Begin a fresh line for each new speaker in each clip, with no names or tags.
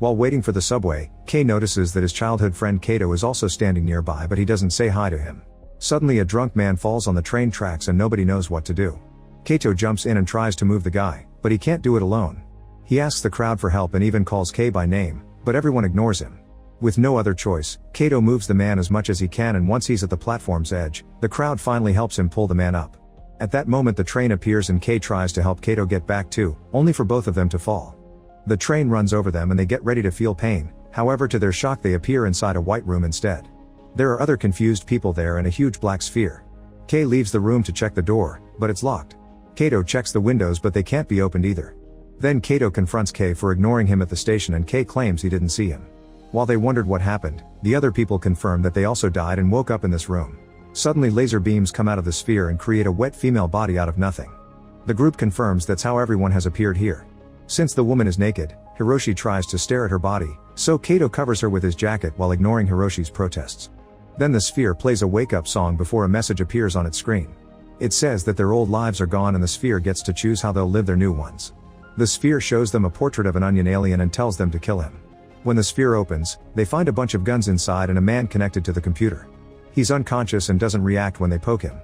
While waiting for the subway, Kei notices that his childhood friend Kato is also standing nearby, but he doesn't say hi to him. Suddenly a drunk man falls on the train tracks and nobody knows what to do. Kato jumps in and tries to move the guy, but he can't do it alone. He asks the crowd for help and even calls Kei by name, but everyone ignores him. With no other choice, Kato moves the man as much as he can, and once he's at the platform's edge, the crowd finally helps him pull the man up. At that moment the train appears and Kei tries to help Kato get back too, only for both of them to fall. The train runs over them and they get ready to feel pain, however to their shock they appear inside a white room instead. There are other confused people there and a huge black sphere. Kei leaves the room to check the door, but it's locked. Kato checks the windows but they can't be opened either. Then Kato confronts Kei for ignoring him at the station and Kei claims he didn't see him. While they wondered what happened, the other people confirm that they also died and woke up in this room. Suddenly laser beams come out of the sphere and create a wet female body out of nothing. The group confirms that's how everyone has appeared here. Since the woman is naked, Hiroshi tries to stare at her body, so Kato covers her with his jacket while ignoring Hiroshi's protests. Then the sphere plays a wake-up song before a message appears on its screen. It says that their old lives are gone and the sphere gets to choose how they'll live their new ones. The sphere shows them a portrait of an onion alien and tells them to kill him. When the sphere opens, they find a bunch of guns inside and a man connected to the computer. He's unconscious and doesn't react when they poke him.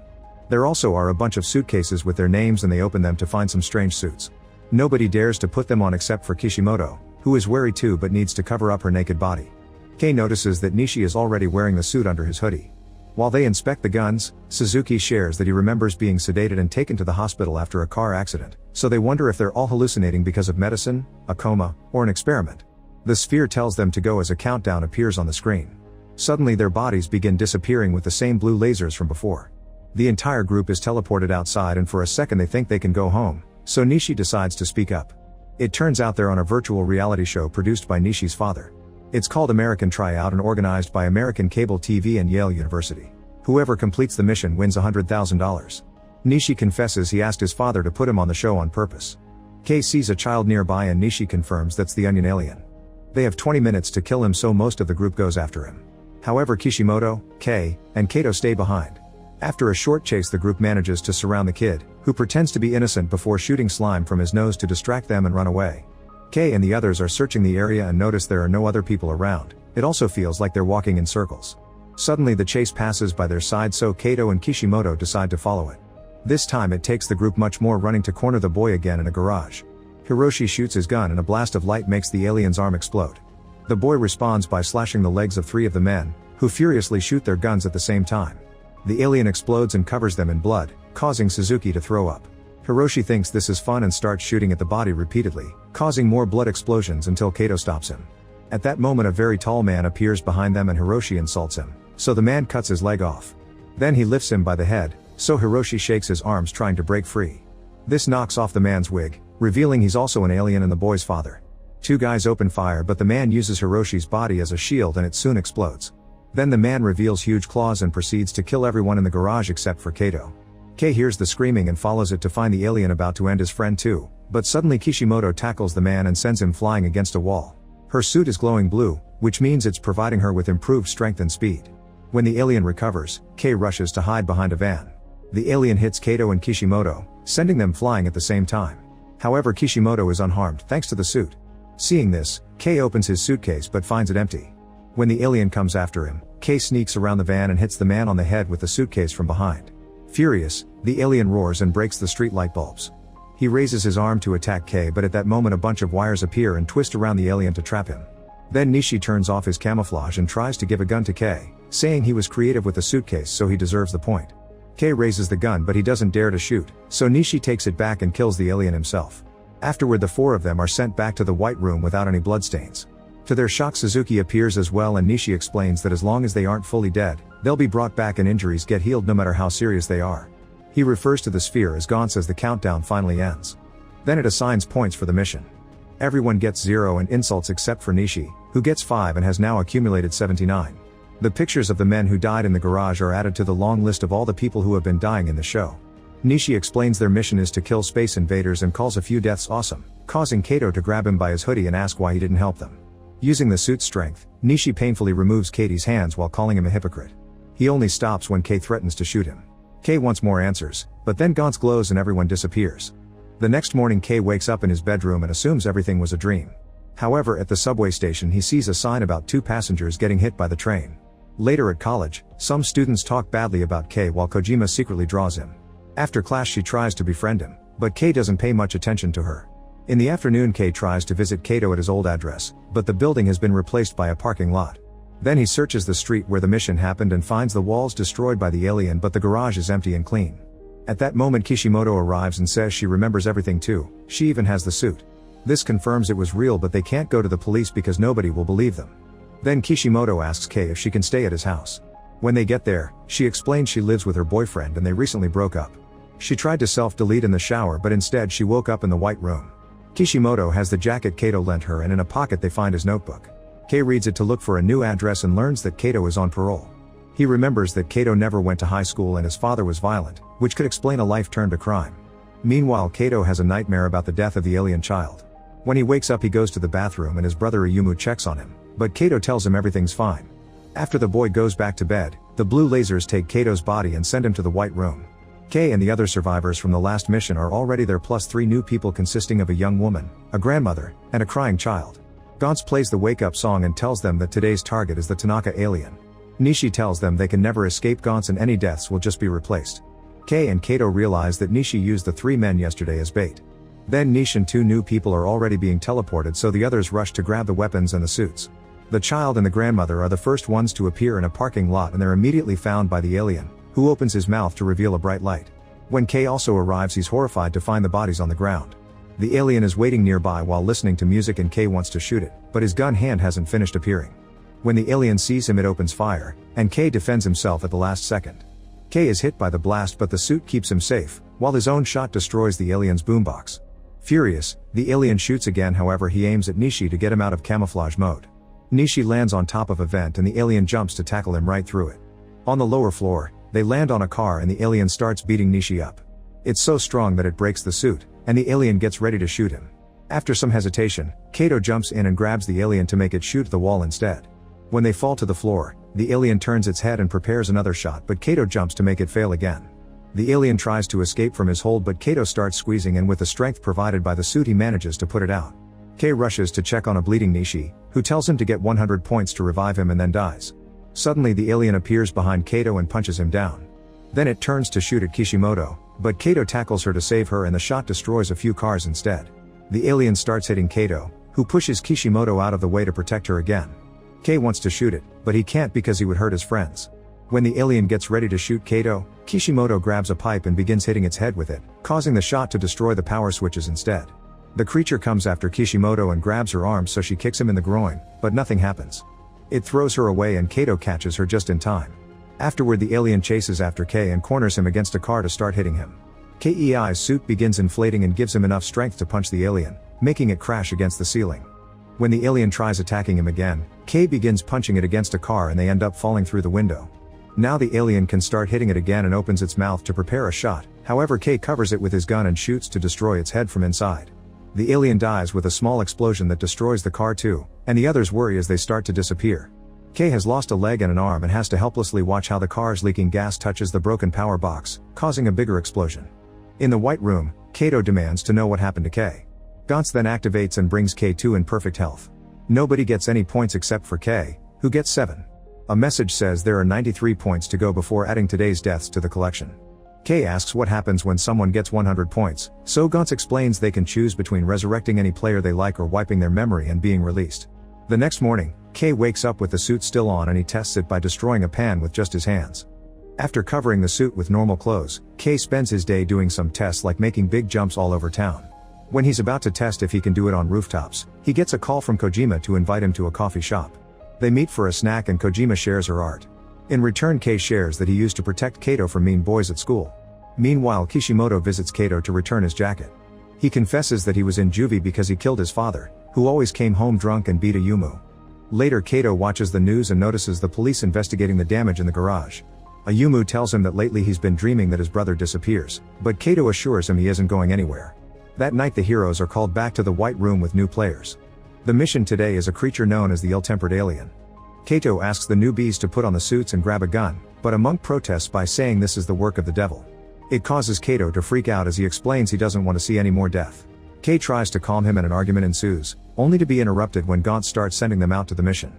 There also are a bunch of suitcases with their names and they open them to find some strange suits. Nobody dares to put them on except for Kishimoto, who is wary too but needs to cover up her naked body. Kei notices that Nishi is already wearing the suit under his hoodie. While they inspect the guns, Suzuki shares that he remembers being sedated and taken to the hospital after a car accident, so they wonder if they're all hallucinating because of medicine, a coma, or an experiment. The sphere tells them to go as a countdown appears on the screen. Suddenly their bodies begin disappearing with the same blue lasers from before. The entire group is teleported outside and for a second they think they can go home, so Nishi decides to speak up. It turns out they're on a virtual reality show produced by Nishi's father. It's called American Tryout and organized by American Cable TV and Yale University. Whoever completes the mission wins $100,000. Nishi confesses he asked his father to put him on the show on purpose. Kei sees a child nearby and Nishi confirms that's the onion alien. They have 20 minutes to kill him, so most of the group goes after him. However, Kishimoto, Kei, and Kato stay behind. After a short chase the group manages to surround the kid, who pretends to be innocent before shooting slime from his nose to distract them and run away. Kei and the others are searching the area and notice there are no other people around. It also feels like they're walking in circles. Suddenly the chase passes by their side, so Kato and Kishimoto decide to follow it. This time it takes the group much more running to corner the boy again in a garage. Hiroshi shoots his gun and a blast of light makes the alien's arm explode. The boy responds by slashing the legs of 3 of the men, who furiously shoot their guns at the same time. The alien explodes and covers them in blood, causing Suzuki to throw up. Hiroshi thinks this is fun and starts shooting at the body repeatedly, causing more blood explosions until Kato stops him. At that moment a very tall man appears behind them and Hiroshi insults him, so the man cuts his leg off. Then he lifts him by the head, so Hiroshi shakes his arms trying to break free. This knocks off the man's wig, revealing he's also an alien and the boy's father. 2 guys open fire but the man uses Hiroshi's body as a shield and it soon explodes. Then the man reveals huge claws and proceeds to kill everyone in the garage except for Kato. Kei hears the screaming and follows it to find the alien about to end his friend too, but suddenly Kishimoto tackles the man and sends him flying against a wall. Her suit is glowing blue, which means it's providing her with improved strength and speed. When the alien recovers, Kei rushes to hide behind a van. The alien hits Kato and Kishimoto, sending them flying at the same time. However, Kishimoto is unharmed thanks to the suit. Seeing this, Kei opens his suitcase but finds it empty. When the alien comes after him, Kei sneaks around the van and hits the man on the head with the suitcase from behind. Furious, the alien roars and breaks the street light bulbs. He raises his arm to attack Kei, but at that moment a bunch of wires appear and twist around the alien to trap him. Then Nishi turns off his camouflage and tries to give a gun to Kei, saying he was creative with the suitcase so he deserves the point. Kei raises the gun but he doesn't dare to shoot, so Nishi takes it back and kills the alien himself. Afterward the 4 of them are sent back to the white room without any bloodstains. To their shock Suzuki appears as well and Nishi explains that as long as they aren't fully dead, they'll be brought back and injuries get healed no matter how serious they are. He refers to the sphere as Gantz as the countdown finally ends. Then it assigns points for the mission. Everyone gets 0 and insults except for Nishi, who gets 5 and has now accumulated 79. The pictures of the men who died in the garage are added to the long list of all the people who have been dying in the show. Nishi explains their mission is to kill space invaders and calls a few deaths awesome, causing Kato to grab him by his hoodie and ask why he didn't help them. Using the suit's strength, Nishi painfully removes Katie's hands while calling him a hypocrite. He only stops when Kei threatens to shoot him. Kei wants more answers, but then Gantz glows and everyone disappears. The next morning Kei wakes up in his bedroom and assumes everything was a dream. However, at the subway station he sees a sign about 2 passengers getting hit by the train. Later at college, some students talk badly about Kei while Kojima secretly draws him. After class she tries to befriend him, but Kei doesn't pay much attention to her. In the afternoon Kei tries to visit Kato at his old address, but the building has been replaced by a parking lot. Then he searches the street where the mission happened and finds the walls destroyed by the alien, but the garage is empty and clean. At that moment Kishimoto arrives and says she remembers everything too, she even has the suit. This confirms it was real, but they can't go to the police because nobody will believe them. Then Kishimoto asks Kei if she can stay at his house. When they get there, she explains she lives with her boyfriend and they recently broke up. She tried to self-delete in the shower, but instead she woke up in the white room. Kishimoto has the jacket Kato lent her, and in a pocket they find his notebook. Kei reads it to look for a new address and learns that Kato is on parole. He remembers that Kato never went to high school and his father was violent, which could explain a life turned to crime. Meanwhile, Kato has a nightmare about the death of the alien child. When he wakes up he goes to the bathroom and his brother Ayumu checks on him, but Kato tells him everything's fine. After the boy goes back to bed, the blue lasers take Kato's body and send him to the white room. Kei and the other survivors from the last mission are already there, plus 3 new people consisting of a young woman, a grandmother, and a crying child. Gantz plays the wake-up song and tells them that today's target is the Tanaka alien. Nishi tells them they can never escape Gantz and any deaths will just be replaced. Kei and Kato realize that Nishi used the 3 men yesterday as bait. Then Nish and 2 new people are already being teleported, so the others rush to grab the weapons and the suits. The child and the grandmother are the first ones to appear in a parking lot and they're immediately found by the alien, who opens his mouth to reveal a bright light. When Kei also arrives he's horrified to find the bodies on the ground. The alien is waiting nearby while listening to music and Kei wants to shoot it, but his gun hand hasn't finished appearing. When the alien sees him it opens fire, and Kei defends himself at the last second. Kei is hit by the blast but the suit keeps him safe, while his own shot destroys the alien's boombox. Furious, the alien shoots again, however he aims at Nishi to get him out of camouflage mode. Nishi lands on top of a vent and the alien jumps to tackle him right through it. On the lower floor, they land on a car and the alien starts beating Nishi up. It's so strong that it breaks the suit, and the alien gets ready to shoot him. After some hesitation, Kato jumps in and grabs the alien to make it shoot the wall instead. When they fall to the floor, the alien turns its head and prepares another shot, but Kato jumps to make it fail again. The alien tries to escape from his hold, but Kato starts squeezing and with the strength provided by the suit he manages to put it out. Kei rushes to check on a bleeding Nishi, who tells him to get 100 points to revive him and then dies. Suddenly the alien appears behind Kato and punches him down. Then it turns to shoot at Kishimoto, but Kato tackles her to save her and the shot destroys a few cars instead. The alien starts hitting Kato, who pushes Kishimoto out of the way to protect her again. Kei wants to shoot it, but he can't because he would hurt his friends. When the alien gets ready to shoot Kato, Kishimoto grabs a pipe and begins hitting its head with it, causing the shot to destroy the power switches instead. The creature comes after Kishimoto and grabs her arm, so she kicks him in the groin, but nothing happens. It throws her away and Kato catches her just in time. Afterward the alien chases after Kei and corners him against a car to start hitting him. Kei's suit begins inflating and gives him enough strength to punch the alien, making it crash against the ceiling. When the alien tries attacking him again, Kei begins punching it against a car and they end up falling through the window. Now the alien can start hitting it again and opens its mouth to prepare a shot, however Kei covers it with his gun and shoots to destroy its head from inside. The alien dies with a small explosion that destroys the car too, and the others worry as they start to disappear. Kei has lost a leg and an arm and has to helplessly watch how the car's leaking gas touches the broken power box, causing a bigger explosion. In the white room, Kato demands to know what happened to Kei. Gantz then activates and brings Kei in perfect health. Nobody gets any points except for Kei, who gets 7. A message says there are 93 points to go before adding today's deaths to the collection. Kei asks what happens when someone gets 100 points, so Gantz explains they can choose between resurrecting any player they like or wiping their memory and being released. The next morning, Kei wakes up with the suit still on and he tests it by destroying a pan with just his hands. After covering the suit with normal clothes, Kei spends his day doing some tests like making big jumps all over town. When he's about to test if he can do it on rooftops, he gets a call from Kojima to invite him to a coffee shop. They meet for a snack and Kojima shares her art. In return Kei shares that he used to protect Kato from mean boys at school. Meanwhile Kishimoto visits Kato to return his jacket. He confesses that he was in juvie because he killed his father, who always came home drunk and beat Ayumu. Later Kato watches the news and notices the police investigating the damage in the garage. Ayumu tells him that lately he's been dreaming that his brother disappears, but Kato assures him he isn't going anywhere. That night the heroes are called back to the White Room with new players. The mission today is a creature known as the ill-tempered alien. Kato asks the newbies to put on the suits and grab a gun, but a monk protests by saying this is the work of the devil. It causes Kato to freak out as he explains he doesn't want to see any more death. Kei tries to calm him and an argument ensues, only to be interrupted when Gantz starts sending them out to the mission.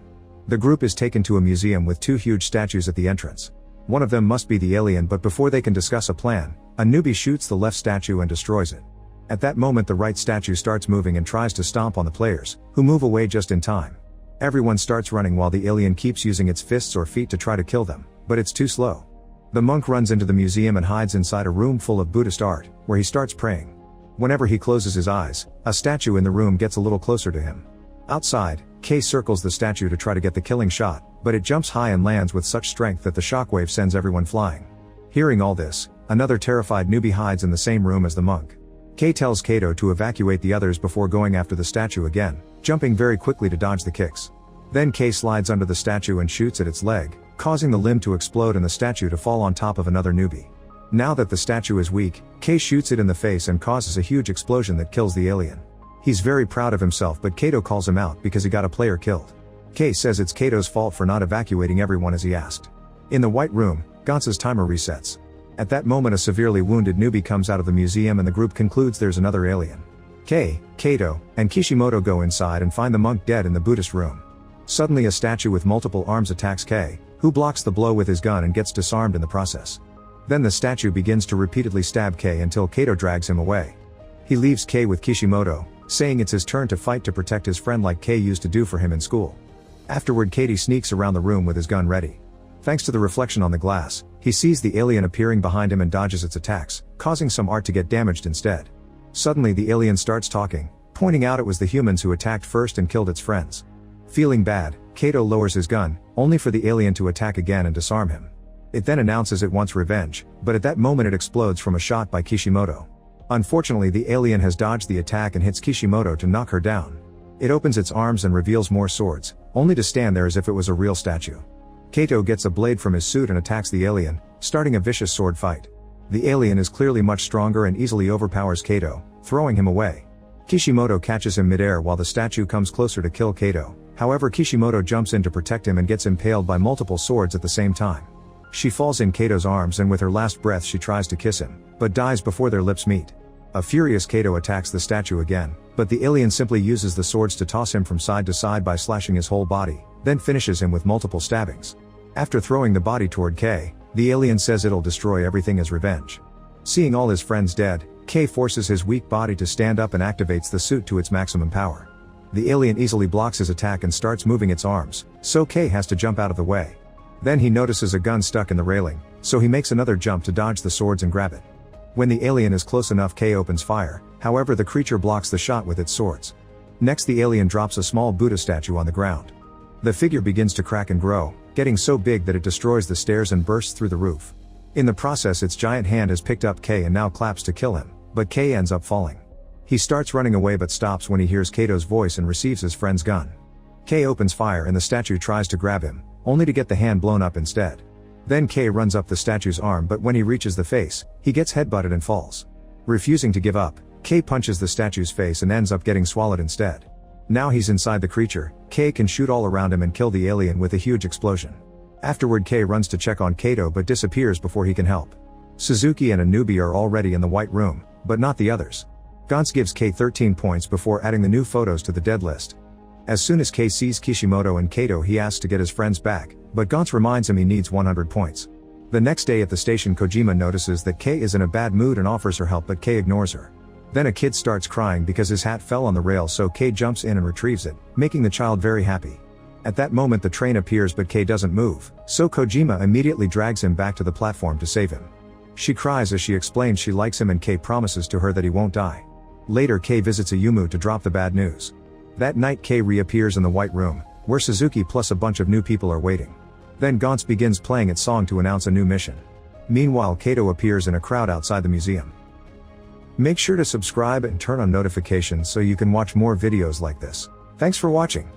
The group is taken to a museum with two huge statues at the entrance. One of them must be the alien, but before they can discuss a plan, a newbie shoots the left statue and destroys it. At that moment the right statue starts moving and tries to stomp on the players, who move away just in time. Everyone starts running while the alien keeps using its fists or feet to try to kill them, but it's too slow. The monk runs into the museum and hides inside a room full of Buddhist art, where he starts praying. Whenever he closes his eyes, a statue in the room gets a little closer to him. Outside, Kei circles the statue to try to get the killing shot, but it jumps high and lands with such strength that the shockwave sends everyone flying. Hearing all this, another terrified newbie hides in the same room as the monk. Kei tells Kato to evacuate the others before going after the statue again, jumping very quickly to dodge the kicks. Then Kei slides under the statue and shoots at its leg, causing the limb to explode and the statue to fall on top of another newbie. Now that the statue is weak, Kei shoots it in the face and causes a huge explosion that kills the alien. He's very proud of himself, but Kato calls him out because he got a player killed. Kei says it's Kato's fault for not evacuating everyone as he asked. In the white room, Gantz's timer resets. At that moment a severely wounded newbie comes out of the museum and the group concludes there's another alien. Kei, Kato, and Kishimoto go inside and find the monk dead in the Buddhist room. Suddenly a statue with multiple arms attacks Kei, who blocks the blow with his gun and gets disarmed in the process. Then the statue begins to repeatedly stab Kei until Kato drags him away. He leaves Kei with Kishimoto, saying it's his turn to fight to protect his friend like Kei used to do for him in school. Afterward Katie sneaks around the room with his gun ready. Thanks to the reflection on the glass, he sees the alien appearing behind him and dodges its attacks, causing some art to get damaged instead. Suddenly the alien starts talking, pointing out it was the humans who attacked first and killed its friends. Feeling bad, Kato lowers his gun, only for the alien to attack again and disarm him. It then announces it wants revenge, but at that moment it explodes from a shot by Kishimoto. Unfortunately the alien has dodged the attack and hits Kishimoto to knock her down. It opens its arms and reveals more swords, only to stand there as if it was a real statue. Kato gets a blade from his suit and attacks the alien, starting a vicious sword fight. The alien is clearly much stronger and easily overpowers Kato, throwing him away. Kishimoto catches him midair while the statue comes closer to kill Kato, however Kishimoto jumps in to protect him and gets impaled by multiple swords at the same time. She falls in Kato's arms and with her last breath she tries to kiss him, but dies before their lips meet. A furious Kato attacks the statue again, but the alien simply uses the swords to toss him from side to side by slashing his whole body, then finishes him with multiple stabbings. After throwing the body toward Kei, the alien says it'll destroy everything as revenge. Seeing all his friends dead, Kei forces his weak body to stand up and activates the suit to its maximum power. The alien easily blocks his attack and starts moving its arms, so Kei has to jump out of the way. Then he notices a gun stuck in the railing, so he makes another jump to dodge the swords and grab it. When the alien is close enough Kei opens fire, however the creature blocks the shot with its swords. Next the alien drops a small Buddha statue on the ground. The figure begins to crack and grow, getting so big that it destroys the stairs and bursts through the roof. In the process its giant hand has picked up Kei and now claps to kill him, but Kei ends up falling. He starts running away but stops when he hears Kato's voice and receives his friend's gun. Kei opens fire and the statue tries to grab him, only to get the hand blown up instead. Then Kei runs up the statue's arm but when he reaches the face, he gets headbutted and falls. Refusing to give up, Kei punches the statue's face and ends up getting swallowed instead. Now he's inside the creature, Kei can shoot all around him and kill the alien with a huge explosion. Afterward Kei runs to check on Kato but disappears before he can help. Suzuki and a newbie are already in the white room, but not the others. Gantz gives Kei 13 points before adding the new photos to the dead list. As soon as Kei sees Kishimoto and Kato he asks to get his friends back, but Gantz reminds him he needs 100 points. The next day at the station Kojima notices that Kei is in a bad mood and offers her help but Kei ignores her. Then a kid starts crying because his hat fell on the rail so Kei jumps in and retrieves it, making the child very happy. At that moment the train appears but Kei doesn't move, so Kojima immediately drags him back to the platform to save him. She cries as she explains she likes him and Kei promises to her that he won't die. Later Kei visits Ayumu to drop the bad news. That night Kei reappears in the white room, where Suzuki plus a bunch of new people are waiting. Then Gantz begins playing its song to announce a new mission. Meanwhile Kato appears in a crowd outside the museum. Make sure to subscribe and turn on notifications so you can watch more videos like this. Thanks for watching.